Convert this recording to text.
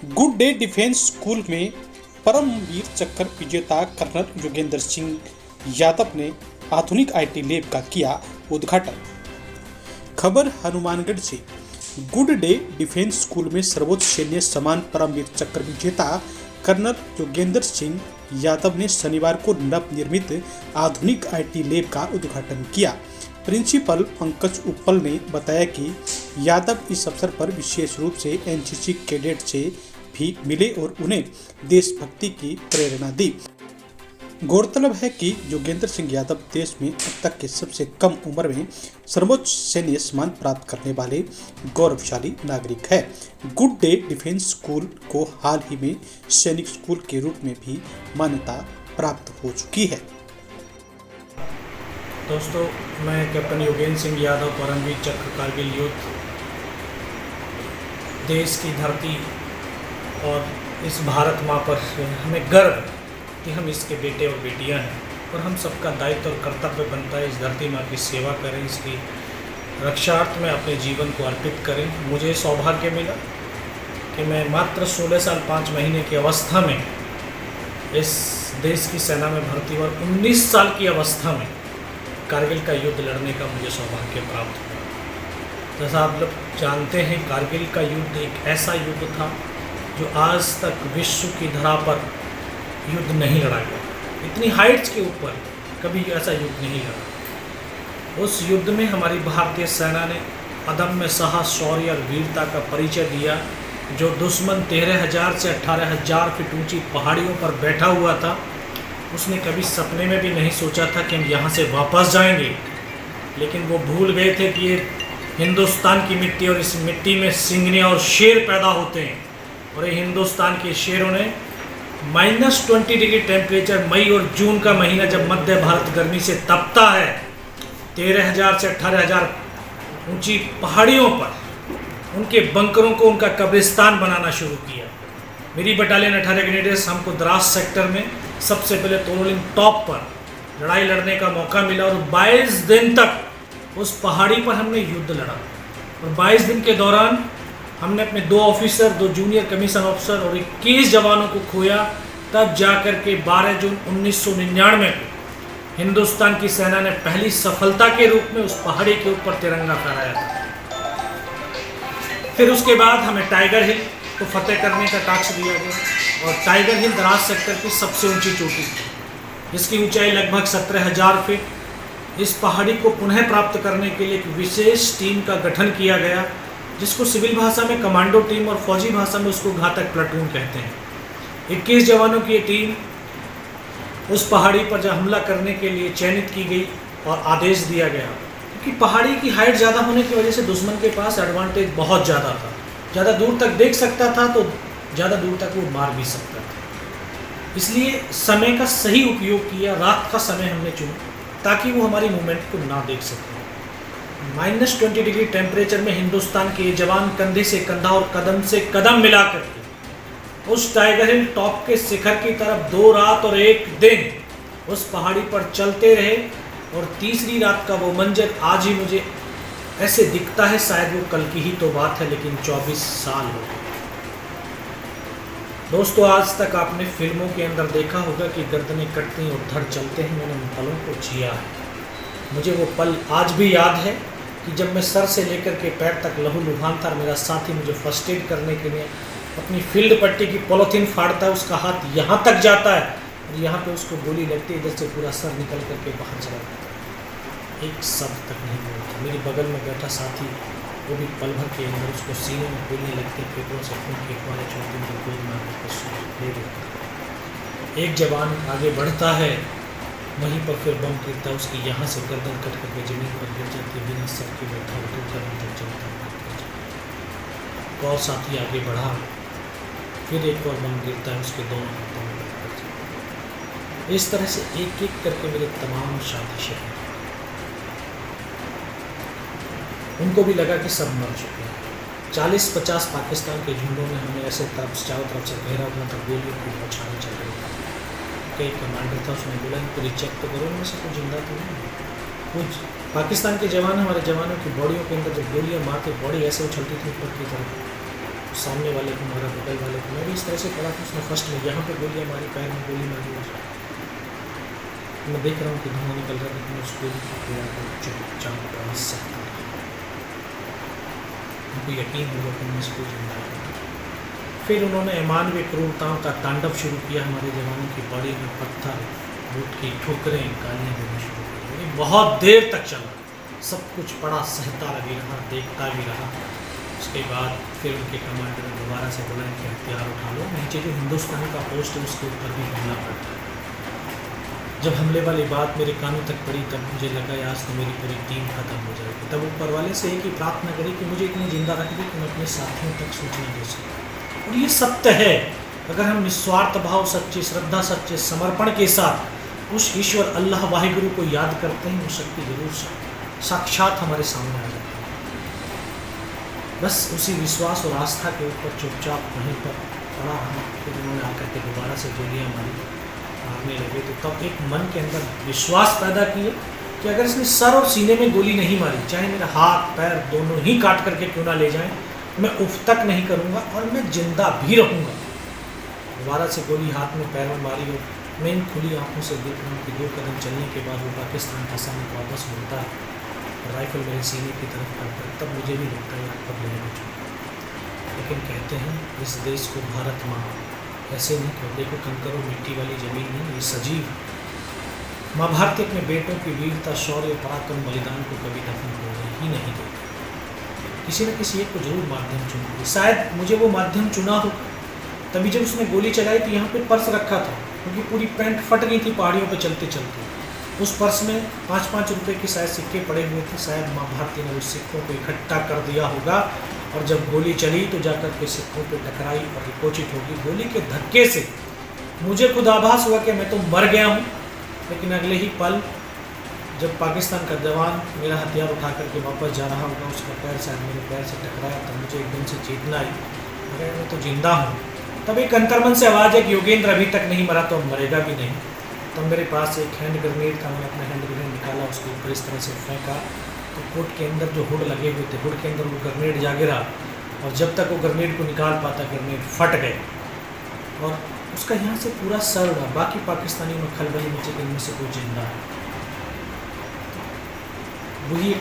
Good day defence school में परमवीर चक्र विजेता कर्नल योगेंद्र सिंह यादव ने आधुनिक आईटी लैब का किया उद्घाटन। खबर हनुमानगढ़ से। गुड डे डिफेंस स्कूल में सर्वोच्च सैन्य सम्मान परमवीर चक्र विजेता कर्नल योगेंद्र सिंह यादव ने शनिवार को नवनिर्मित आधुनिक आईटी लैब का उद्घाटन किया। प्रिंसिपल पंकज उप्पल ने बताया कि यादव इस अवसर पर विशेष रूप से एनसीसी कैडेट से भी मिले और उन्हें देशभक्ति की प्रेरणा दी। गौरतलब है कि योगेंद्र सिंह यादव देश में अब तक के सबसे कम उम्र में सर्वोच्च सैन्य सम्मान प्राप्त करने वाले गौरवशाली नागरिक है। गुड डे डिफेंस स्कूल को हाल ही में सैनिक स्कूल के रूप में भी मान्यता प्राप्त हो चुकी है। दोस्तों, मैं कैप्टन योगेंद्र सिंह यादव परमवीर चक्र कारगिल युद्ध देश की धरती और इस भारत माँ पर हमें गर्व है कि हम इसके बेटे और बेटियां हैं और हम सबका दायित्व और कर्तव्य बनता है इस धरती माँ की सेवा करें, इसकी रक्षार्थ में अपने जीवन को अर्पित करें। मुझे सौभाग्य मिला कि मैं मात्र 16 साल 5 महीने की अवस्था में इस देश की सेना में भर्ती हुआ। 19 साल की अवस्था में कारगिल का युद्ध लड़ने का मुझे सौभाग्य प्राप्त हुआ। जैसा आप लोग जानते हैं, कारगिल का युद्ध एक ऐसा युद्ध था जो आज तक विश्व की धरा पर युद्ध नहीं लड़ा गया। इतनी हाइट्स के ऊपर कभी ऐसा युद्ध नहीं लड़ा। उस युद्ध में हमारी भारतीय सेना ने अदम्य साहस, शौर्य और वीरता का परिचय दिया। जो दुश्मन 13,000 से 18,000 फीट ऊंची पहाड़ियों पर बैठा हुआ था, उसने कभी सपने में भी नहीं सोचा था कि हम यहाँ से वापस जाएंगे। लेकिन वो भूल गए थे कि ये हिंदुस्तान की मिट्टी और इस मिट्टी में सिंगने और शेर पैदा होते हैं। और ये हिंदुस्तान के शेरों ने -20 डिग्री टेम्परेचर मई और जून का महीना जब मध्य भारत गर्मी से तपता है, 13,000 से 18,000 ऊंची पहाड़ियों पर उनके बंकरों को उनका कब्रिस्तान बनाना शुरू किया। मेरी बटालियन 18 ग्रेनेडियर्स हमको द्रास सेक्टर में सबसे पहले तोरलिंग टॉप पर लड़ाई लड़ने का मौका मिला और 22 दिन तक उस पहाड़ी पर हमने युद्ध लड़ा। और 22 दिन के दौरान हमने अपने 2 ऑफिसर, 2 जूनियर कमीशन ऑफिसर और 21 जवानों को खोया। तब जाकर के 12 जून 1999 को हिंदुस्तान की सेना ने पहली सफलता के रूप में उस पहाड़ी के ऊपर तिरंगा फहराया था। फिर उसके बाद हमें टाइगर हिल को फतेह करने का टास्क दिया गया और टाइगर हिल द्रास सेक्टर की सबसे ऊंची चोटी थी, जिसकी ऊंचाई लगभग 17,000 फीट। इस पहाड़ी को पुनः प्राप्त करने के लिए एक विशेष टीम का गठन किया गया, जिसको सिविल भाषा में कमांडो टीम और फौजी भाषा में उसको घातक प्लाटून कहते हैं। 21 जवानों की ये टीम उस पहाड़ी पर जब हमला करने के लिए चयनित की गई और आदेश दिया गया, क्योंकि पहाड़ी की हाइट ज़्यादा होने की वजह से दुश्मन के पास एडवांटेज बहुत ज़्यादा था। ज़्यादा दूर तक देख सकता था तो ज़्यादा दूर तक वो मार भी सकता था। इसलिए समय का सही उपयोग किया, रात का समय हमने चुना ताकि वो हमारी मूवमेंट को ना देख सके। -20 डिग्री टेम्परेचर में हिंदुस्तान के जवान कंधे से कंधा और कदम से कदम मिला करके उस टाइगर हिल टॉप के शिखर की तरफ 2 रात और 1 दिन उस पहाड़ी पर चलते रहे। और तीसरी रात का वो मंजर आज ही मुझे ऐसे दिखता है, शायद वो कल की ही तो बात है, लेकिन 24 साल हो गए। दोस्तों, आज तक आपने फिल्मों के अंदर देखा होगा कि गर्दनें कटती और धड़ चलते हैं। मैंने उन पलों को जिया है। मुझे वो पल आज भी याद है कि जब मैं सर से लेकर के पैर तक लहूलुहान था, मेरा साथी मुझे फर्स्ट एड करने के लिए अपनी फील्ड पट्टी की पॉलीथीन फाड़ता है, उसका हाथ यहाँ तक जाता है और यहाँ पे उसको गोली लगती है, इधर से पूरा सर निकल करके बाहर चला जाता है। एक शब्द तक नहीं बोलता। मेरे बगल में बैठा साथी, वो भी पल भर के अंदर उसको सीने में गोलियाँ लगती, फेफड़ों से खून फेंकवाने छोड़ते हैं, गोली मार के एक जवान आगे बढ़ता है, वहीं पर फिर बम गिरता है, उसकी यहाँ से गर्दन कट करके ज़मीन पर गिर जाती है, बिना सर के बैठा हो दूसरा तक चलता है। और साथी आगे बढ़ा, फिर एक और बम गिरता है, उसके दोनों हाथों में लग जाता है। इस तरह से एक एक करके मेरे तमाम साथी शहीद, उनको भी लगा कि सब मर चुके हैं। 40-50 पाकिस्तान के झुंडों में हमें ऐसे तरफ चारों तरफ से घेरा हुआ था, गोलियों की बौछारें चल रही थी। कई कमांडर था, उसने बोला इनको रिचेक तो करो, उनमें से कोई जिंदा तो नहीं। कुछ पाकिस्तान के जवान हमारे जवानों की बॉडियों के अंदर जब गोलियाँ मारते, बॉडी ऐसे उछलती थी ऊपर की तरफ। सामने वाले को मारा, बगल वाले को। मैं भी इस तरह से पड़ा कि उसने फर्स्ट में यहाँ पे गोलियाँ मारी, पैर में गोली मारी। मैं देख रहा हूँ कि धुआं निकल रहा है, लेकिन उस गोली की पीड़ा को चुपचाप पड़ा सकता था। उनको यकीन हुआ कि मैं इसको जिंदा करूँगा। फिर उन्होंने अमानवीय क्रूरताओं का तांडव शुरू किया। हमारे जवानों की बॉडी में पत्थर, बूट की ठोकरें, गालियाँ देना शुरू कर दी। बहुत देर तक चला, सब कुछ पड़ा सहता भी रहा, देखता भी रहा। उसके बाद फिर उनके कमांडर ने दोबारा से बोला कि हथियार उठा लो। नीचे जो हिंदुस्तान का पोस्ट है उसके ऊपर भी हमला पड़ा। जब हमले वाली बात मेरे कानों तक पड़ी तब मुझे लगा आज तो मेरी पूरी टीम खत्म हो जाएगी। तब ऊपर वाले से एक ही प्रार्थना करी कि मुझे इतनी जिंदा रख दी कि मैं अपने साथियों तक सूचना दे सकूँ। और ये सत्य है, अगर हम निस्वार्थ भाव, सच्ची श्रद्धा, सच्चे समर्पण के साथ उस ईश्वर अल्लाह वाहिगुरु को याद करते हैं, वो शक्ति जरूर साक्षात हमारे सामने आ जाती है। बस उसी विश्वास और आस्था के ऊपर चुपचाप वहीं पर पड़ा रहा। फिर उन्होंने आकर के दोबारा से गोलियाँ मारने लगे। तो तब एक मन के अंदर विश्वास पैदा किया कि अगर इसने सर और सीने में गोली नहीं मारी, चाहे मेरा हाथ पैर दोनों ही काट करके क्यों ना ले जाएं, मैं उफ तक नहीं करूँगा और मैं जिंदा भी रहूँगा। दोबारा से गोली हाथ में पैर में मारी और मैं इन खुली आंखों से देख रहा हूँ कि 2 कदम चलने के बाद वो पाकिस्तान का सैनिक वापस मुड़ता है, राइफल मेरे सीने की तरफ करता है। तब मुझे भी लगता है आप कब लेना चाहिए। लेकिन कहते हैं इस देश को भारत माँ, ऐसे नहीं कहते। देखो कंकर और मिट्टी वाली ज़मीन नहीं, ये सजीव। माँ भारती अपने बेटों की वीरता, शौर्य, पराक्रम, बलिदान को कभी दफन होने ही नहीं देती। किसी न किसी एक को जरूर माध्यम चुनूंगी। शायद मुझे वो माध्यम चुना हो तभी जब उसने गोली चलाई तो यहाँ पे पर्स रखा था, क्योंकि पूरी पैंट फट गई थी पहाड़ियों पे चलते चलते। उस पर्स में 5-5 रुपए के शायद सिक्के पड़े हुए थे। शायद माँ भारती ने उस सिक्कों को इकट्ठा कर दिया होगा और जब गोली चली तो जाकर के सिक्कों पे टकराई और रिपोचित होगी। गोली के धक्के से मुझे खुद आभास हुआ कि मैं तो मर गया हूँ, लेकिन अगले ही पल जब पाकिस्तान का जवान मेरा हथियार उठा करके वापस जा रहा होगा, उसका पैर शायद मेरे पैर से टकराया, तब मुझे एकदम से चेतना आई, अगर मैं तो जिंदा हूँ। तब एक अंतर्मन से आवाज़ है कि योगेंद्र अभी तक नहीं मरा तो मरेगा भी नहीं। तब मेरे पास एक हैंड ग्रेनेड था, मैंने अपना हैंड ग्रेनेड निकाला, उसके ऊपर इस तरह से फेंका तो कोट के अंदर जो हुड लगे हुए थे, हुड के अंदर वो ग्रेनेड जा गिरा और जब तक वो ग्रेनेड को निकाल पाता ग्रेनेड फट गए और उसका यहाँ से पूरा सर उड़ा। बाकी पाकिस्तानियों में खलबली मची कि इनमें से कोई जिंदा है। वही